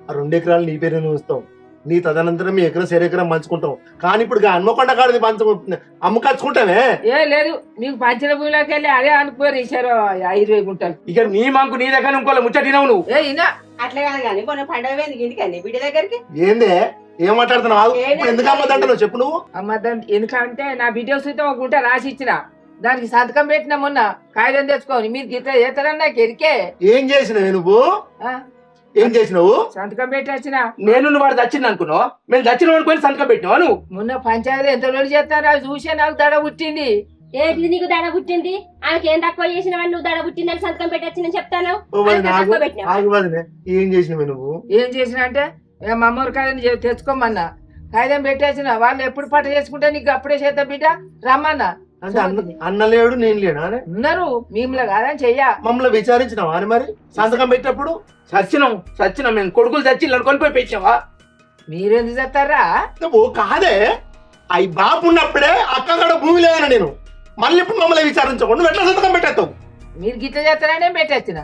ఆ 2 ఎకరాలు నీ పేరు ఉంచుతాం, నీ తదనంతరం మీ ఎకరం సెరెకరం పంచుకుంటాం. కానీ ఇప్పుడు హన్మకొండ కాడిది అమ్ముకచ్చుకుంటామే. ఏ లేదు మీకు పంచిన భూమిలోకి వెళ్ళి అదే అనుకోరు ఇచ్చారు 20 గుంటలు. ఇక నీ మంకు నీ దగ్గర ఇంకోళ్ళ ముచ్చటినావు నువ్వు. ఏ ఇనా అట్లా కాదు కానీ మొన్న పండగ ఇంటికండి బిడ్డ దగ్గరికి ఏందే ఏం మాట్లాడుతున్నావు? ఇప్పుడు ఎందుకు అమ్మదంటున్నావు చెప్పు నువ్వు. అమ్మద్దని ఎందుకంటే నా బిడ్డ వస్తే ఒక గుంట రాసి ఇచ్చిన, దానికి సంతకం పెట్టిన మొన్న కాగితం తెచ్చుకోని. మీరు గిట్ల చేస్తారని నాకు ఎరికే. ఏం చేసినావే నువ్వు? ఆ, ఏం చేసినావు? సంతకం పెట్టి వచ్చిన. నేను వాడు దచ్చింది అనుకున్నావు, మేము దచ్చిన అనుకుని సంతకం పెట్టినావా నువ్వు? మొన్న పంచాయతీ ఎంత రోజులు చేస్తారో అది చూసే నాకు దడ పుట్టింది. ఏంటి నీకు దడ పుట్టింది? ఆమెకి ఏం తక్కువ చేసినవని నువ్వు దడ పుట్టిందని సంతకం పెట్టొచ్చిందని చెప్తాను. ఓ వదినే, ఆగు, తక్కువ పెట్టినావు. ఆగు వదినే. ఏం చేసినావే నువ్వు? ఏం చేసిన అంటే మా అమ్మవారి కాగితం తెచ్చుకోమన్నా, కాగితం పెట్టేసిన. వాళ్ళు ఎప్పుడు పట్ట చేసుకుంటే నీకు అప్పుడే చేద్దా బిడ్డ రమ్మన్నా. అంటే అన్న లేడు నేను లేనా అని ఉన్నారు మేములా కాదని చెయ్యా. మమ్మల్ని విచారించినావా అని మరి సంతకం పెట్టినప్పుడు? సచ్చినాం మేము కొడుకులు చచ్చి అనుకొని పోయి పెట్టావా? మీరెందుకు చేస్తారా? ఓ కాదే, అవి బాపు ఉన్నప్పుడే అక్క కూడా భూమి లేదన్న నేను. మళ్ళీ ఇప్పుడు మమ్మల్ని విచారించకుండా నువ్వు ఎట్లా సంతకం పెట్టేస్తావు? మీరు గిట్ల చేస్తారనే పెట్టేసిన.